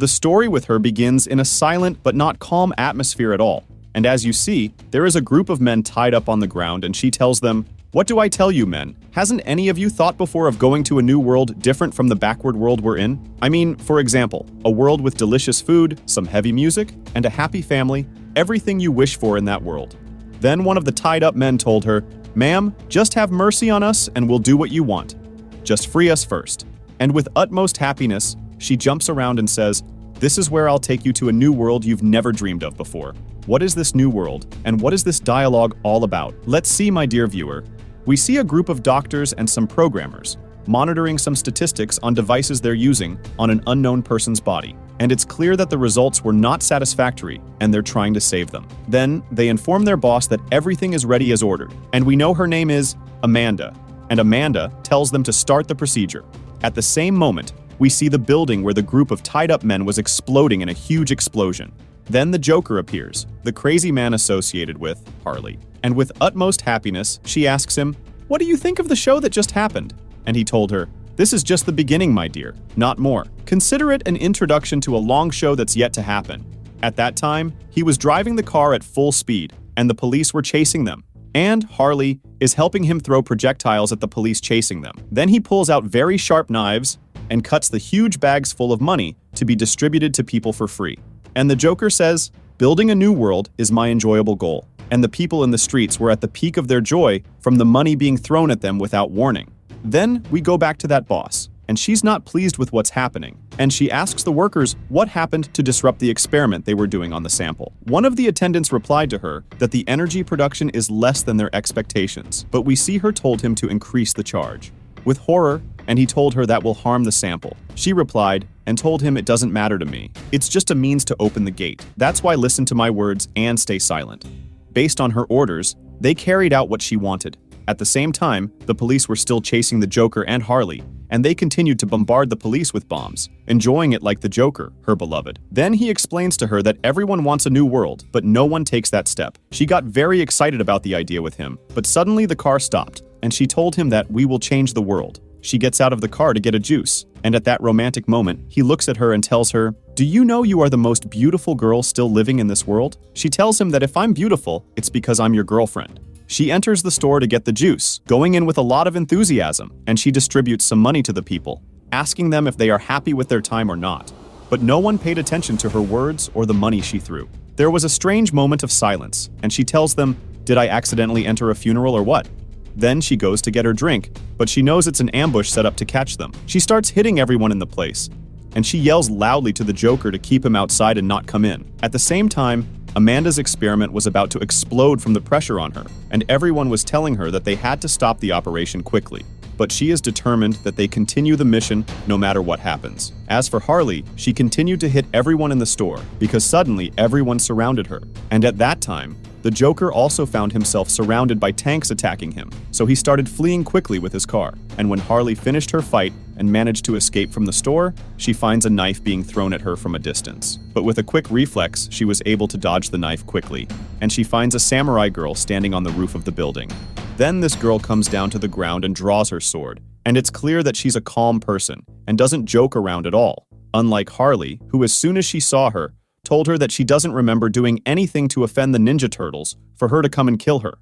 The story with her begins in a silent but not calm atmosphere at all. And as you see, there is a group of men tied up on the ground and she tells them, "What do I tell you, men? Hasn't any of you thought before of going to a new world different from the backward world we're in? I mean, for example, a world with delicious food, some heavy music, and a happy family, everything you wish for in that world." Then one of the tied-up men told her, "Ma'am, just have mercy on us and we'll do what you want. Just free us first." And with utmost happiness, she jumps around and says, "This is where I'll take you to a new world you've never dreamed of before." What is this new world, and what is this dialogue all about? Let's see, my dear viewer. We see a group of doctors and some programmers monitoring some statistics on devices they're using on an unknown person's body. And it's clear that the results were not satisfactory and they're trying to save them. Then they inform their boss that everything is ready as ordered. And we know her name is Amanda. And Amanda tells them to start the procedure. At the same moment, we see the building where the group of tied-up men was exploding in a huge explosion. Then the Joker appears, the crazy man associated with Harley. And with utmost happiness, she asks him, "What do you think of the show that just happened?" And he told her, "This is just the beginning, my dear, not more. Consider it an introduction to a long show that's yet to happen." At that time, he was driving the car at full speed, and the police were chasing them. And Harley is helping him throw projectiles at the police chasing them. Then he pulls out very sharp knives and cuts the huge bags full of money to be distributed to people for free. And the Joker says, "Building a new world is my enjoyable goal." And the people in the streets were at the peak of their joy from the money being thrown at them without warning. Then we go back to that boss, and she's not pleased with what's happening, and she asks the workers what happened to disrupt the experiment they were doing on the sample. One of the attendants replied to her that the energy production is less than their expectations, but we see her told him to increase the charge. With horror, and he told her that will harm the sample. She replied and told him it doesn't matter to me. It's just a means to open the gate. That's why listen to my words and stay silent. Based on her orders, they carried out what she wanted. At the same time, the police were still chasing the Joker and Harley, and they continued to bombard the police with bombs, enjoying it like the Joker, her beloved. Then he explains to her that everyone wants a new world, but no one takes that step. She got very excited about the idea with him, but suddenly the car stopped, and she told him that we will change the world. She gets out of the car to get a juice, and at that romantic moment, he looks at her and tells her, "Do you know you are the most beautiful girl still living in this world?" She tells him that if I'm beautiful, it's because I'm your girlfriend. She enters the store to get the juice, going in with a lot of enthusiasm, and she distributes some money to the people, asking them if they are happy with their time or not. But no one paid attention to her words or the money she threw. There was a strange moment of silence, and she tells them, "Did I accidentally enter a funeral or what?" Then she goes to get her drink, but she knows it's an ambush set up to catch them. She starts hitting everyone in the place, and she yells loudly to the Joker to keep him outside and not come in. At the same time, Amanda's experiment was about to explode from the pressure on her, and everyone was telling her that they had to stop the operation quickly. But she is determined that they continue the mission no matter what happens. As for Harley, she continued to hit everyone in the store, because suddenly everyone surrounded her. And at that time, the Joker also found himself surrounded by tanks attacking him, so he started fleeing quickly with his car. And when Harley finished her fight and managed to escape from the store, she finds a knife being thrown at her from a distance. But with a quick reflex, she was able to dodge the knife quickly, and she finds a samurai girl standing on the roof of the building. Then this girl comes down to the ground and draws her sword, and it's clear that she's a calm person and doesn't joke around at all, unlike Harley, who as soon as she saw her, told her that she doesn't remember doing anything to offend the Ninja Turtles for her to come and kill her.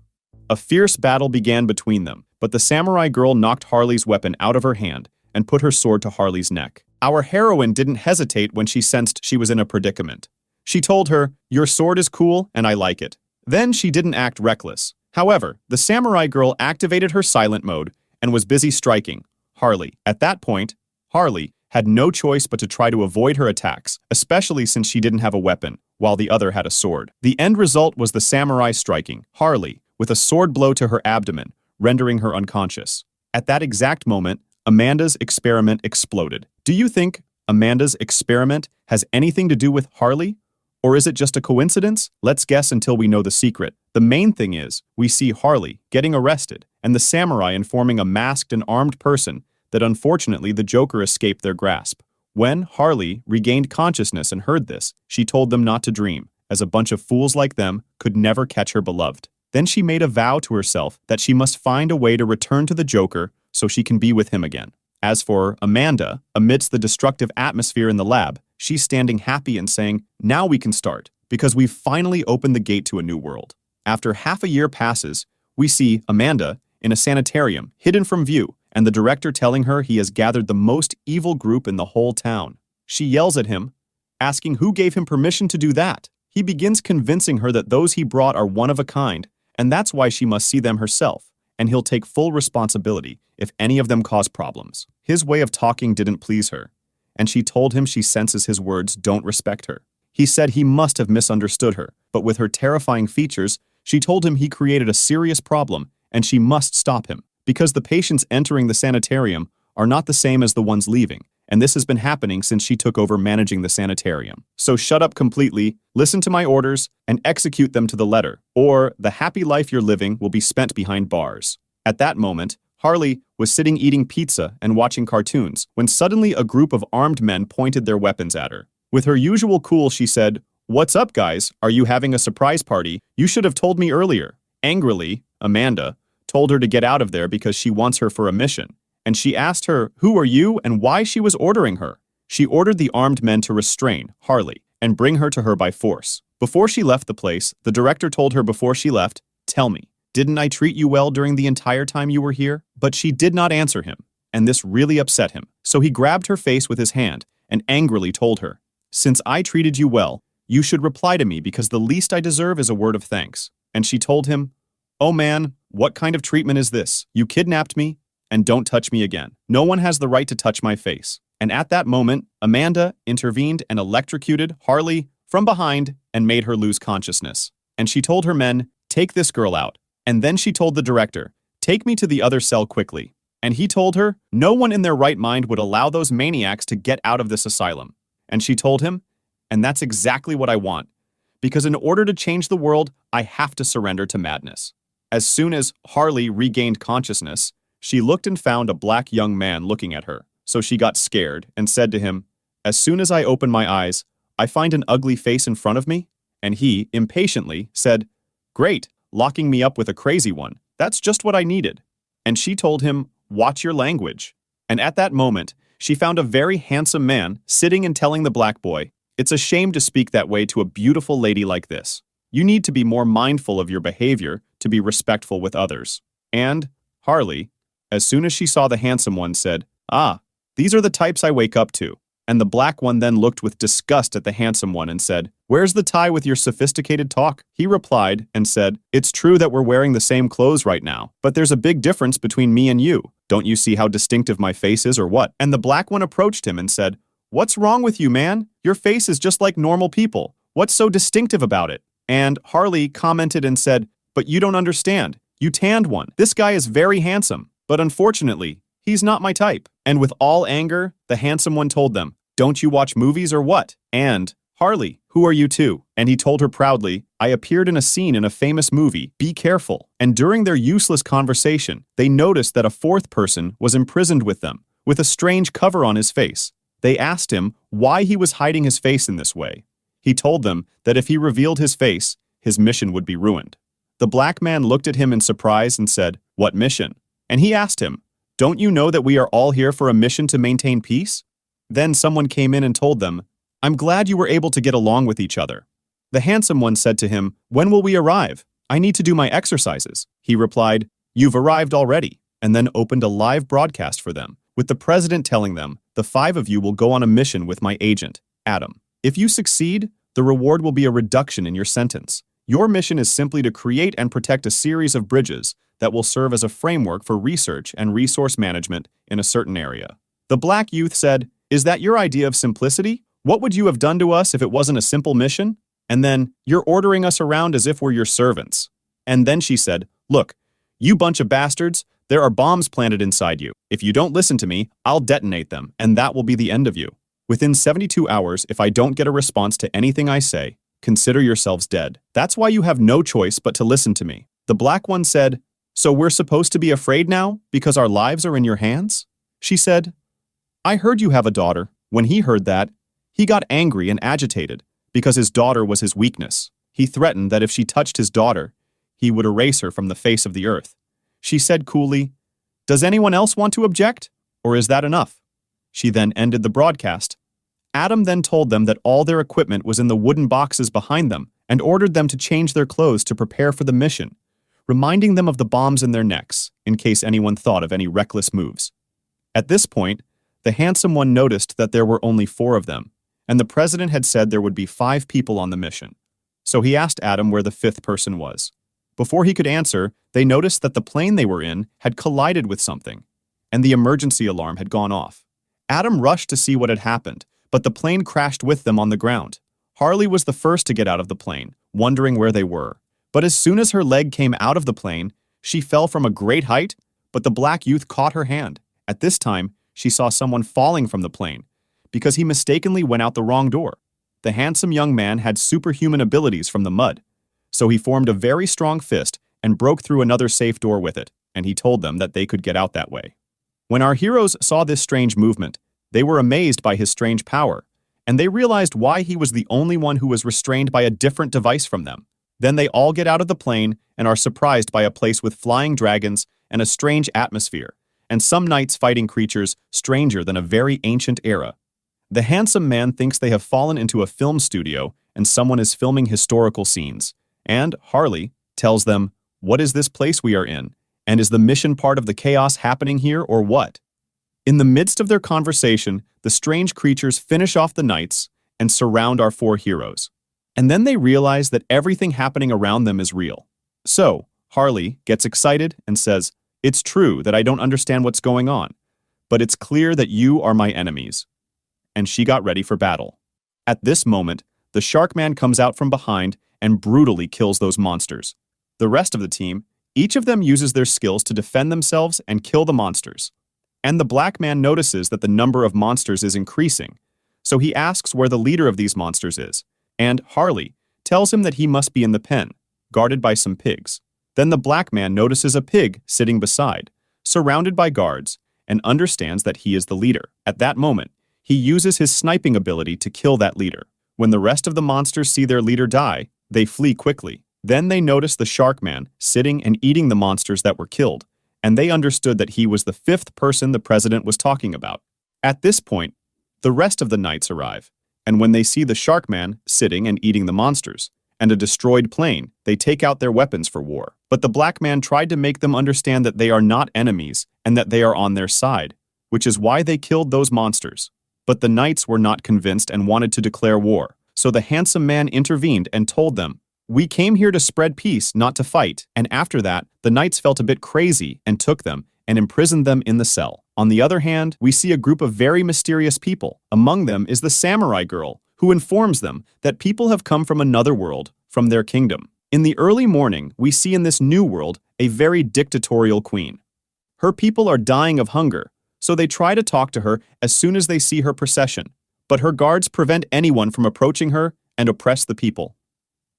A fierce battle began between them, but the samurai girl knocked Harley's weapon out of her hand and put her sword to Harley's neck. Our heroine didn't hesitate when she sensed she was in a predicament. She told her, "Your sword is cool and I like it." Then she didn't act reckless. However, the samurai girl activated her silent mode and was busy striking Harley. At that point, Harley had no choice but to try to avoid her attacks, especially since she didn't have a weapon, while the other had a sword. The end result was the samurai striking Harley with a sword blow to her abdomen, rendering her unconscious. At that exact moment, Amanda's experiment exploded. Do you think Amanda's experiment has anything to do with Harley? Or is it just a coincidence? Let's guess until we know the secret. The main thing is, we see Harley getting arrested, and the samurai informing a masked and armed person that unfortunately the Joker escaped their grasp. When Harley regained consciousness and heard this, she told them not to dream, as a bunch of fools like them could never catch her beloved. Then she made a vow to herself that she must find a way to return to the Joker so she can be with him again. As for Amanda, amidst the destructive atmosphere in the lab, she's standing happy and saying, "Now we can start, because we've finally opened the gate to a new world." After half a year passes, we see Amanda in a sanitarium, hidden from view, and the director telling her he has gathered the most evil group in the whole town. She yells at him, asking who gave him permission to do that. He begins convincing her that those he brought are one of a kind, and that's why she must see them herself, and he'll take full responsibility if any of them cause problems. His way of talking didn't please her, and she told him she senses his words don't respect her. He said he must have misunderstood her, but with her terrifying features, she told him he created a serious problem and she must stop him, because the patients entering the sanitarium are not the same as the ones leaving, and this has been happening since she took over managing the sanitarium. So shut up completely, listen to my orders, and execute them to the letter, or the happy life you're living will be spent behind bars. At that moment, Harley was sitting eating pizza and watching cartoons when suddenly a group of armed men pointed their weapons at her. With her usual cool, she said, "What's up, guys? Are you having a surprise party? You should have told me earlier." Angrily, Amanda told her to get out of there because she wants her for a mission, and she asked her who are you and why she was ordering her. She ordered the armed men to restrain Harley and bring her to her by force. Before she left the place, the director told her before she left, "Tell me, didn't I treat you well during the entire time you were here?" But she did not answer him, and this really upset him. So he grabbed her face with his hand and angrily told her, "Since I treated you well, you should reply to me because the least I deserve is a word of thanks." And she told him, "Oh man, what kind of treatment is this? You kidnapped me, and don't touch me again. No one has the right to touch my face." And at that moment, Amanda intervened and electrocuted Harley from behind and made her lose consciousness. And she told her men, "Take this girl out." And then she told the director, "Take me to the other cell quickly." And he told her, no one in their right mind would allow those maniacs to get out of this asylum. And she told him, "And that's exactly what I want. Because in order to change the world, I have to surrender to madness." As soon as Harley regained consciousness, she looked and found a black young man looking at her. So she got scared and said to him, "As soon as I open my eyes, I find an ugly face in front of me?" And he, impatiently, said, "Great, locking me up with a crazy one. That's just what I needed." And she told him, "Watch your language." And at that moment, she found a very handsome man sitting and telling the black boy, "It's a shame to speak that way to a beautiful lady like this. You need to be more mindful of your behavior to be respectful with others." And Harley, as soon as she saw the handsome one, said, "Ah, these are the types I wake up to." And the black one then looked with disgust at the handsome one and said, "Where's the tie with your sophisticated talk?" He replied and said, "It's true that we're wearing the same clothes right now, but there's a big difference between me and you. Don't you see how distinctive my face is or what?" And the black one approached him and said, "What's wrong with you, man? Your face is just like normal people. What's so distinctive about it?" And Harley commented and said, "But you don't understand. You tanned one. This guy is very handsome, but unfortunately, he's not my type." And with all anger, the handsome one told them, "Don't you watch movies or what?" And Harley, "Who are you too?" And he told her proudly, "I appeared in a scene in a famous movie. Be careful." And during their useless conversation, they noticed that a fourth person was imprisoned with them, with a strange cover on his face. They asked him why he was hiding his face in this way. He told them that if he revealed his face, his mission would be ruined. The black man looked at him in surprise and said, "What mission?" And he asked him, "Don't you know that we are all here for a mission to maintain peace?" Then someone came in and told them, "I'm glad you were able to get along with each other." The handsome one said to him, "When will we arrive? I need to do my exercises." He replied, "You've arrived already," and then opened a live broadcast for them, with the president telling them, "The 5 of you will go on a mission with my agent, Adam. If you succeed, the reward will be a reduction in your sentence. Your mission is simply to create and protect a series of bridges that will serve as a framework for research and resource management in a certain area." The black youth said, "Is that your idea of simplicity? What would you have done to us if it wasn't a simple mission? And then, you're ordering us around as if we're your servants." And then she said, "Look, you bunch of bastards, there are bombs planted inside you. If you don't listen to me, I'll detonate them, and that will be the end of you. Within 72 hours, if I don't get a response to anything I say, consider yourselves dead. That's why you have no choice but to listen to me." The black one said, "So we're supposed to be afraid now because our lives are in your hands?" She said, "I heard you have a daughter." When he heard that, he got angry and agitated because his daughter was his weakness. He threatened that if she touched his daughter, he would erase her from the face of the earth. She said coolly, "Does anyone else want to object? Or is that enough?" She then ended the broadcast, Adam then told them that all their equipment was in the wooden boxes behind them and ordered them to change their clothes to prepare for the mission, reminding them of the bombs in their necks in case anyone thought of any reckless moves. At this point, the handsome one noticed that there were only 4 of them, and the president had said there would be 5 people on the mission. So he asked Adam where the 5th person was. Before he could answer, they noticed that the plane they were in had collided with something, and the emergency alarm had gone off. Adam rushed to see what had happened, but the plane crashed with them on the ground. Harley was the first to get out of the plane, wondering where they were. But as soon as her leg came out of the plane, she fell from a great height, but the black youth caught her hand. At this time, she saw someone falling from the plane, because he mistakenly went out the wrong door. The handsome young man had superhuman abilities from the mud, so he formed a very strong fist and broke through another safe door with it, and he told them that they could get out that way. When our heroes saw this strange movement, they were amazed by his strange power, and they realized why he was the only one who was restrained by a different device from them. Then they all get out of the plane and are surprised by a place with flying dragons and a strange atmosphere, and some knights fighting creatures stranger than a very ancient era. The handsome man thinks they have fallen into a film studio and someone is filming historical scenes, and Harley tells them, "What is this place we are in? And is the mission part of the chaos happening here or what?" In the midst of their conversation, the strange creatures finish off the knights and surround our 4 heroes. And then they realize that everything happening around them is real. So, Harley gets excited and says, "It's true that I don't understand what's going on, but it's clear that you are my enemies." And she got ready for battle. At this moment, the Shark Man comes out from behind and brutally kills those monsters. The rest of the team, each of them uses their skills to defend themselves and kill the monsters. And the Black Man notices that the number of monsters is increasing, so he asks where the leader of these monsters is, and Harley tells him that he must be in the pen, guarded by some pigs. Then the Black Man notices a pig sitting beside, surrounded by guards, and understands that he is the leader. At that moment, he uses his sniping ability to kill that leader. When the rest of the monsters see their leader die, they flee quickly. Then they notice the Shark Man sitting and eating the monsters that were killed, and they understood that he was the 5th person the president was talking about. At this point, the rest of the knights arrive, and when they see the Shark Man sitting and eating the monsters, and a destroyed plane, they take out their weapons for war. But the Black Man tried to make them understand that they are not enemies and that they are on their side, which is why they killed those monsters. But the knights were not convinced and wanted to declare war, so the handsome man intervened and told them, "We came here to spread peace, not to fight." And after that, the knights felt a bit crazy and took them and imprisoned them in the cell. On the other hand, we see a group of very mysterious people. Among them is the samurai girl, who informs them that people have come from another world, from their kingdom. In the early morning, we see in this new world a very dictatorial queen. Her people are dying of hunger, so they try to talk to her as soon as they see her procession, but her guards prevent anyone from approaching her and oppress the people,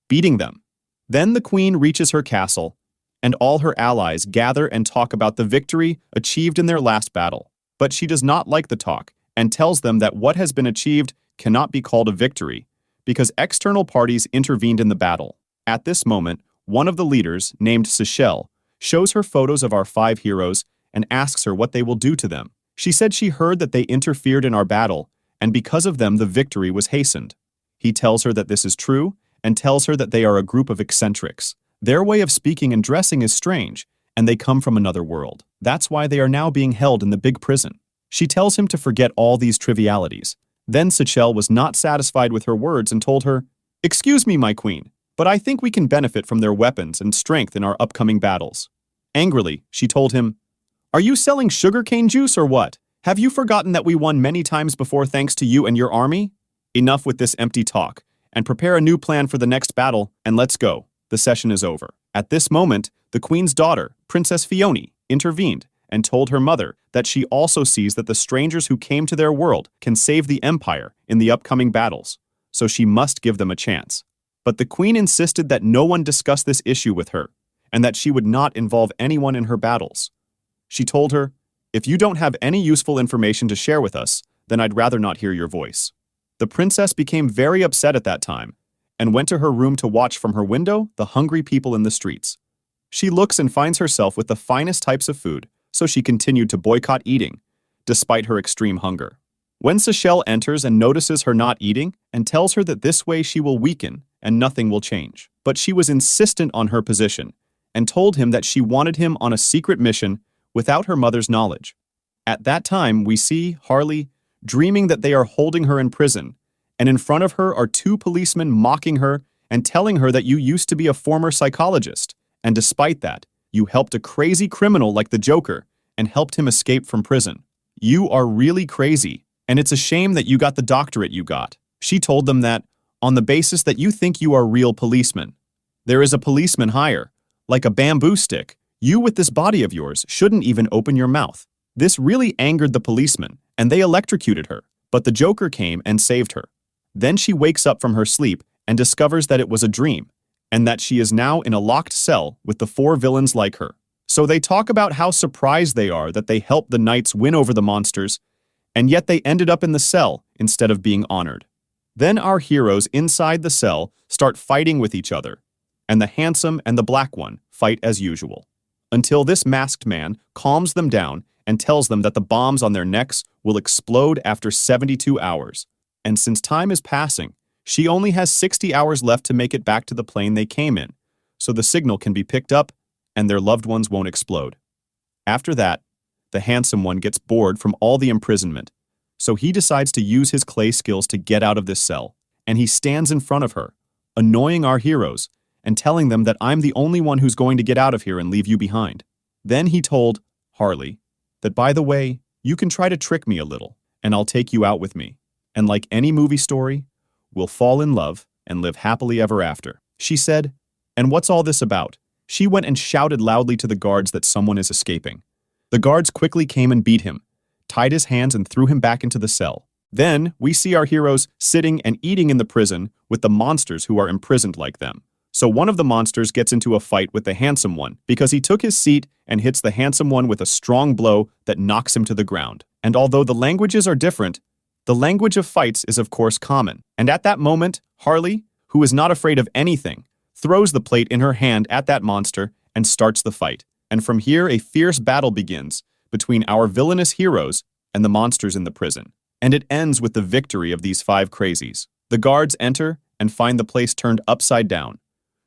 beating them. Then the queen reaches her castle, and all her allies gather and talk about the victory achieved in their last battle. But she does not like the talk and tells them that what has been achieved cannot be called a victory because external parties intervened in the battle. At this moment, one of the leaders, named Seychelle, shows her photos of our 5 heroes and asks her what they will do to them. She said she heard that they interfered in our battle, and because of them the victory was hastened. He tells her that this is true, and tells her that they are a group of eccentrics. Their way of speaking and dressing is strange, and they come from another world. That's why they are now being held in the big prison. She tells him to forget all these trivialities. Then Seychelle was not satisfied with her words and told her, "Excuse me, my queen, but I think we can benefit from their weapons and strength in our upcoming battles." Angrily, she told him, "Are you selling sugarcane juice or what? Have you forgotten that we won many times before thanks to you and your army? Enough with this empty talk, and prepare a new plan for the next battle, and let's go. The session is over." At this moment, the queen's daughter, Princess Fiona, intervened and told her mother that she also sees that the strangers who came to their world can save the empire in the upcoming battles, so she must give them a chance. But the queen insisted that no one discuss this issue with her, and that she would not involve anyone in her battles. She told her, "If you don't have any useful information to share with us, then I'd rather not hear your voice." The princess became very upset at that time, and went to her room to watch from her window the hungry people in the streets. She looks and finds herself with the finest types of food, so she continued to boycott eating, despite her extreme hunger. When Seychelle enters and notices her not eating and tells her that this way she will weaken and nothing will change. But she was insistent on her position and told him that she wanted him on a secret mission without her mother's knowledge. At that time, we see Harley dreaming that they are holding her in prison, and in front of her are two policemen mocking her and telling her that you used to be a former psychologist, and despite that, you helped a crazy criminal like the Joker and helped him escape from prison. You are really crazy, and it's a shame that you got the doctorate you got. She told them that, on the basis that you think you are real policemen. There is a policeman higher, like a bamboo stick. You with this body of yours shouldn't even open your mouth. This really angered the policeman, and they electrocuted her, but the Joker came and saved her. Then she wakes up from her sleep and discovers that it was a dream, and that she is now in a locked cell with the four villains like her. So they talk about how surprised they are that they helped the knights win over the monsters, and yet they ended up in the cell instead of being honored. Then our heroes inside the cell start fighting with each other, and the handsome and the black one fight as usual, until this masked man calms them down and tells them that the bombs on their necks will explode after 72 hours. And since time is passing, she only has 60 hours left to make it back to the plane they came in, so the signal can be picked up and their loved ones won't explode. After that, the handsome one gets bored from all the imprisonment, so he decides to use his clay skills to get out of this cell, and he stands in front of her, annoying our heroes and telling them that I'm the only one who's going to get out of here and leave you behind. Then he told Harley that, by the way, you can try to trick me a little, and I'll take you out with me. And like any movie story, we'll fall in love and live happily ever after. She said, and what's all this about? She went and shouted loudly to the guards that someone is escaping. The guards quickly came and beat him, tied his hands and threw him back into the cell. Then we see our heroes sitting and eating in the prison with the monsters who are imprisoned like them. So one of the monsters gets into a fight with the handsome one because he took his seat and hits the handsome one with a strong blow that knocks him to the ground. And although the languages are different, the language of fights is of course common. And at that moment, Harley, who is not afraid of anything, throws the plate in her hand at that monster and starts the fight. And from here, a fierce battle begins between our villainous heroes and the monsters in the prison. And it ends with the victory of these five crazies. The guards enter and find the place turned upside down.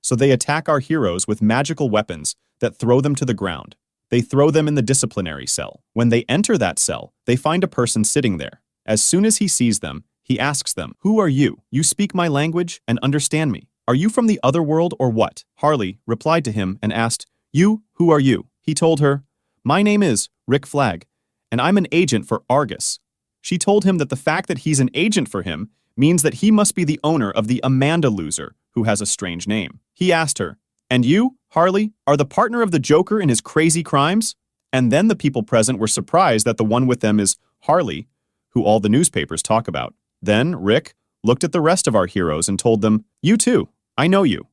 So they attack our heroes with magical weapons that throw them to the ground. They throw them in the disciplinary cell. When they enter that cell, they find a person sitting there. As soon as he sees them, he asks them, "Who are you? You speak my language and understand me. Are you from the other world or what?" Harley replied to him and asked, "You, who are you?" He told her, "My name is Rick Flag, and I'm an agent for Argus." She told him that the fact that he's an agent for him means that he must be the owner of the Amanda loser, who has a strange name. He asked her, "And you, Harley, are the partner of the Joker in his crazy crimes?" And then the people present were surprised that the one with them is Harley, who all the newspapers talk about. Then Rick looked at the rest of our heroes and told them, "You too, I know you.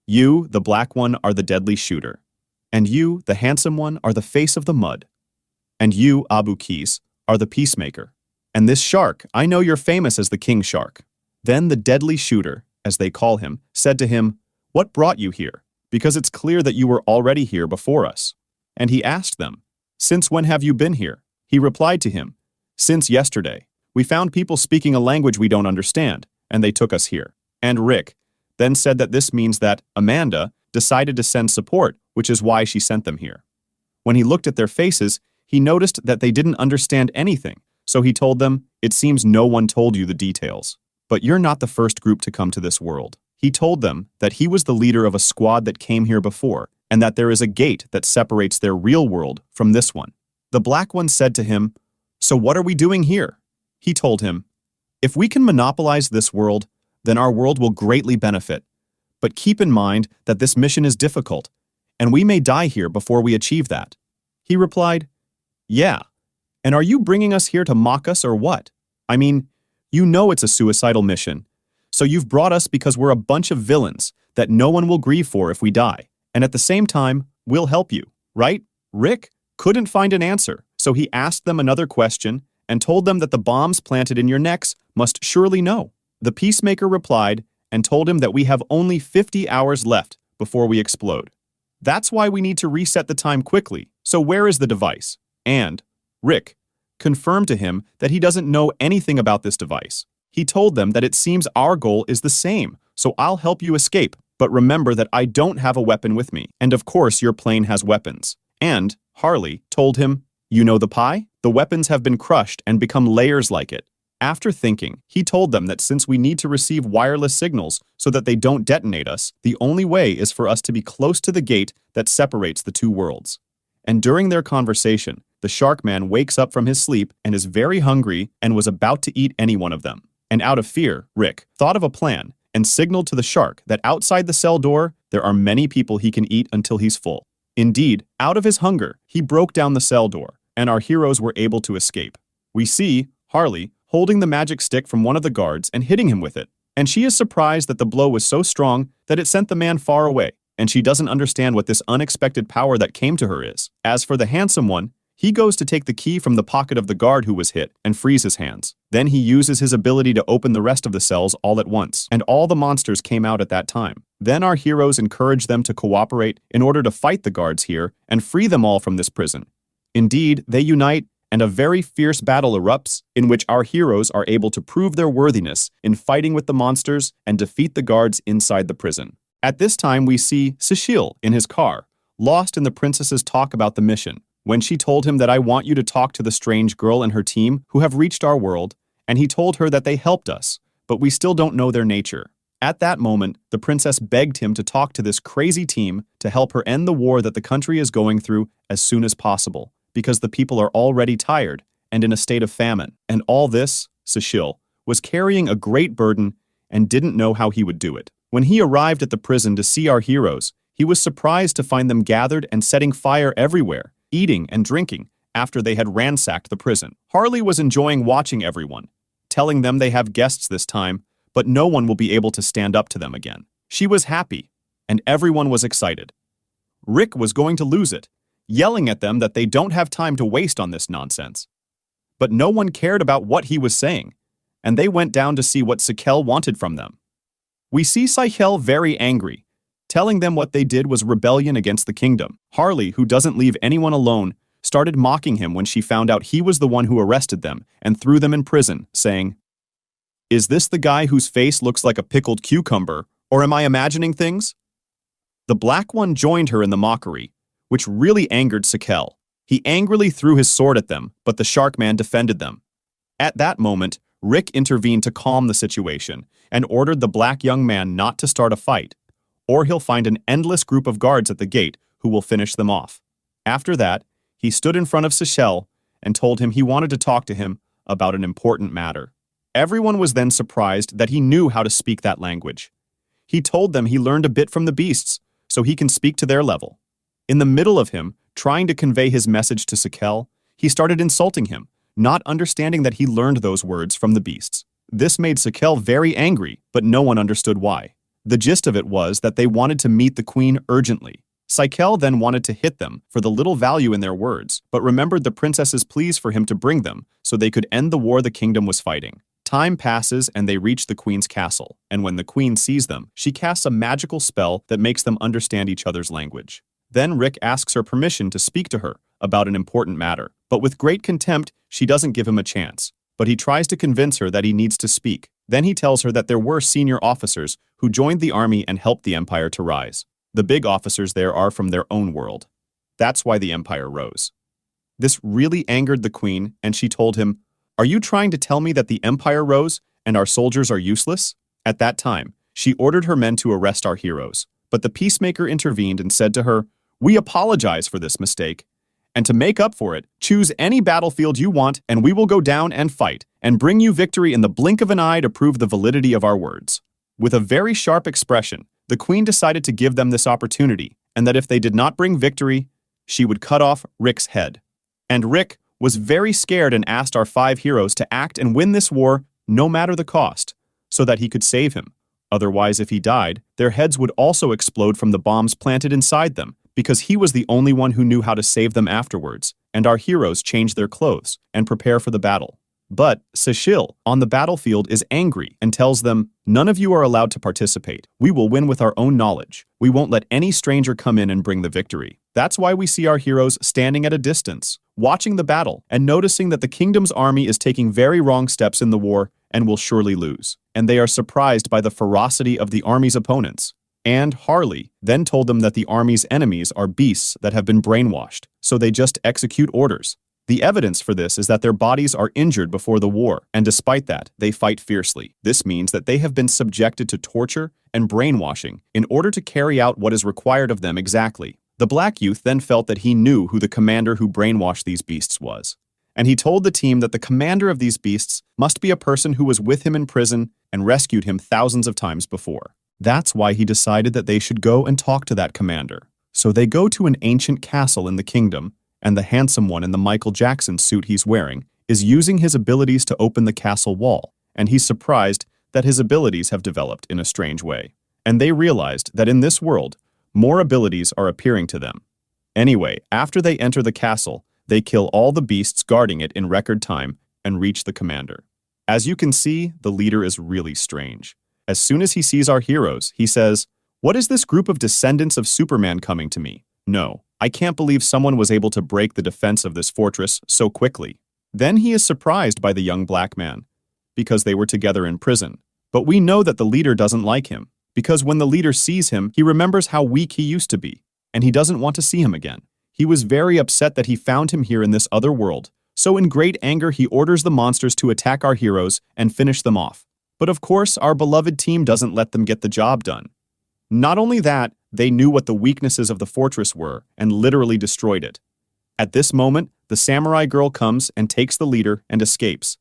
You, the black one, are the deadly shooter. And you, the handsome one, are the face of the mud. And you, Abu Keys, are the peacemaker. And this shark, I know you're famous as the king shark." Then the deadly shooter, as they call him, said to him, "What brought you here? Because it's clear that you were already here before us." And he asked them, "Since when have you been here?" He replied to him, "Since yesterday. We found people speaking a language we don't understand, and they took us here." And Rick then said that this means that Amanda decided to send support, which is why she sent them here. When he looked at their faces, he noticed that they didn't understand anything, so he told them, "It seems no one told you the details. But you're not the first group to come to this world." He told them that he was the leader of a squad that came here before, and that there is a gate that separates their real world from this one. The black one said to him, "So what are we doing here?" He told him, "If we can monopolize this world, then our world will greatly benefit. But keep in mind that this mission is difficult, and we may die here before we achieve that." He replied, "Yeah, and are you bringing us here to mock us or what? I mean, you know it's a suicidal mission, so you've brought us because we're a bunch of villains that no one will grieve for if we die, and at the same time, we'll help you, right?" Rick couldn't find an answer, so he asked them another question and told them that the bombs planted in your necks must surely know. The peacemaker replied and told him that we have only 50 hours left before we explode. That's why we need to reset the time quickly, so where is the device? And Rick confirmed to him that he doesn't know anything about this device. He told them that it seems our goal is the same, so I'll help you escape, but remember that I don't have a weapon with me, and of course your plane has weapons. And Harley told him, "You know the pie? The weapons have been crushed and become layers like it." After thinking, he told them that since we need to receive wireless signals so that they don't detonate us, the only way is for us to be close to the gate that separates the two worlds. And during their conversation, the shark man wakes up from his sleep and is very hungry and was about to eat any one of them. And out of fear, Rick thought of a plan and signaled to the shark that outside the cell door, there are many people he can eat until he's full. Indeed, out of his hunger, he broke down the cell door, and our heroes were able to escape. We see Harley holding the magic stick from one of the guards and hitting him with it, and she is surprised that the blow was so strong that it sent the man far away, and she doesn't understand what this unexpected power that came to her is. As for the handsome one, he goes to take the key from the pocket of the guard who was hit and frees his hands. Then he uses his ability to open the rest of the cells all at once, and all the monsters came out at that time. Then our heroes encourage them to cooperate in order to fight the guards here and free them all from this prison. Indeed, they unite, and a very fierce battle erupts in which our heroes are able to prove their worthiness in fighting with the monsters and defeat the guards inside the prison. At this time, we see Cecile in his car, lost in the princess's talk about the mission, when she told him that I want you to talk to the strange girl and her team who have reached our world, and he told her that they helped us, but we still don't know their nature. At that moment, the princess begged him to talk to this crazy team to help her end the war that the country is going through as soon as possible, because the people are already tired and in a state of famine. And all this, Cecile, was carrying a great burden and didn't know how he would do it. When he arrived at the prison to see our heroes, he was surprised to find them gathered and setting fire everywhere, eating and drinking after they had ransacked the prison. Harley was enjoying watching everyone, telling them they have guests this time, but no one will be able to stand up to them again. She was happy, and everyone was excited. Rick was going to lose it, yelling at them that they don't have time to waste on this nonsense. But no one cared about what he was saying, and they went down to see what Cecile wanted from them. We see Cecile very angry, telling them what they did was rebellion against the kingdom. Harley, who doesn't leave anyone alone, started mocking him when she found out he was the one who arrested them and threw them in prison, saying, "Is this the guy whose face looks like a pickled cucumber, or am I imagining things?" The black one joined her in the mockery, which really angered Cecile. He angrily threw his sword at them, but the shark man defended them. At that moment, Rick intervened to calm the situation and ordered the black young man not to start a fight, or he'll find an endless group of guards at the gate who will finish them off. After that, he stood in front of Cecile and told him he wanted to talk to him about an important matter. Everyone was then surprised that he knew how to speak that language. He told them he learned a bit from the beasts, so he can speak to their level. In the middle of him, trying to convey his message to Cecile, he started insulting him, not understanding that he learned those words from the beasts. This made Cecile very angry, but no one understood why. The gist of it was that they wanted to meet the queen urgently. Cecile then wanted to hit them for the little value in their words, but remembered the princess's pleas for him to bring them so they could end the war the kingdom was fighting. Time passes and they reach the queen's castle, and when the queen sees them, she casts a magical spell that makes them understand each other's language. Then Rick asks her permission to speak to her about an important matter, but with great contempt, she doesn't give him a chance. But he tries to convince her that he needs to speak. Then he tells her that there were senior officers who joined the army and helped the empire to rise. The big officers there are from their own world. That's why the empire rose. This really angered the queen, and she told him, "Are you trying to tell me that the empire rose and our soldiers are useless?" At that time, she ordered her men to arrest our heroes, but the peacemaker intervened and said to her, "We apologize for this mistake, and to make up for it, choose any battlefield you want and we will go down and fight, and bring you victory in the blink of an eye to prove the validity of our words." With a very sharp expression, the queen decided to give them this opportunity, and that if they did not bring victory, she would cut off Rick's head. And Rick was very scared and asked our 5 heroes to act and win this war no matter the cost, so that he could save him. Otherwise, if he died, their heads would also explode from the bombs planted inside them, because he was the only one who knew how to save them afterwards, and our heroes change their clothes and prepare for the battle. But Seshil, on the battlefield, is angry and tells them, "None of you are allowed to participate. We will win with our own knowledge. We won't let any stranger come in and bring the victory." That's why we see our heroes standing at a distance, watching the battle, and noticing that the kingdom's army is taking very wrong steps in the war and will surely lose. And they are surprised by the ferocity of the army's opponents. And Harley then told them that the army's enemies are beasts that have been brainwashed, so they just execute orders. The evidence for this is that their bodies are injured before the war, and despite that, they fight fiercely. This means that they have been subjected to torture and brainwashing in order to carry out what is required of them exactly. The black youth then felt that he knew who the commander who brainwashed these beasts was. And he told the team that the commander of these beasts must be a person who was with him in prison and rescued him thousands of times before. That's why he decided that they should go and talk to that commander. So they go to an ancient castle in the kingdom, and the handsome one in the Michael Jackson suit he's wearing is using his abilities to open the castle wall, and he's surprised that his abilities have developed in a strange way. And they realized that in this world, more abilities are appearing to them. Anyway, after they enter the castle, they kill all the beasts guarding it in record time and reach the commander. As you can see, the leader is really strange. As soon as he sees our heroes, he says, "What is this group of descendants of Superman coming to me? No, I can't believe someone was able to break the defense of this fortress so quickly." Then he is surprised by the young black man, because they were together in prison. But we know that the leader doesn't like him, because when the leader sees him, he remembers how weak he used to be, and he doesn't want to see him again. He was very upset that he found him here in this other world, so in great anger he orders the monsters to attack our heroes and finish them off. But of course, our beloved team doesn't let them get the job done. Not only that, they knew what the weaknesses of the fortress were and literally destroyed it. At this moment, the samurai girl comes and takes the leader and escapes.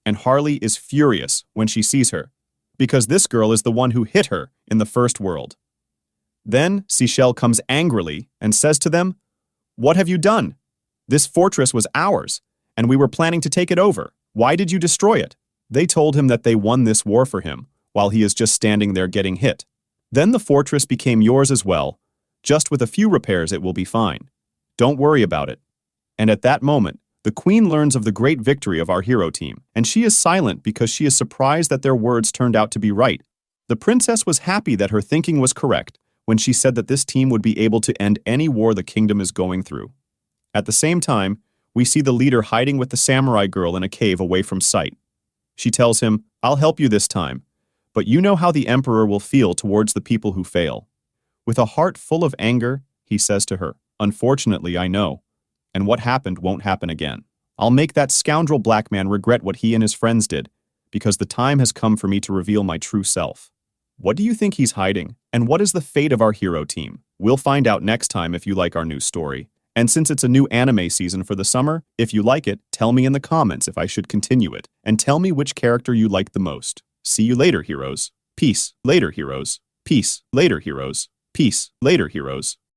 And Harley is furious when she sees her, because this girl is the one who hit her in the first world. Then Seshil comes angrily and says to them, "What have you done? This fortress was ours, and we were planning to take it over. Why did you destroy it?" They told him that they won this war for him, while he is just standing there getting hit. Then the fortress became yours as well. Just with a few repairs it will be fine. Don't worry about it. And at that moment, the queen learns of the great victory of our hero team, and she is silent because she is surprised that their words turned out to be right. The princess was happy that her thinking was correct when she said that this team would be able to end any war the kingdom is going through. At the same time, we see the leader hiding with the samurai girl in a cave away from sight. She tells him, "I'll help you this time, but you know how the emperor will feel towards the people who fail." With a heart full of anger, he says to her, "Unfortunately, I know, and what happened won't happen again. I'll make that scoundrel black man regret what he and his friends did, because the time has come for me to reveal my true self." What do you think he's hiding, and what is the fate of our hero team? We'll find out next time if you like our new story. And since it's a new anime season for the summer, if you like it, tell me in the comments if I should continue it, and tell me which character you like the most. See you later, heroes. Peace, later, heroes. Peace, later, heroes. Peace, later, heroes.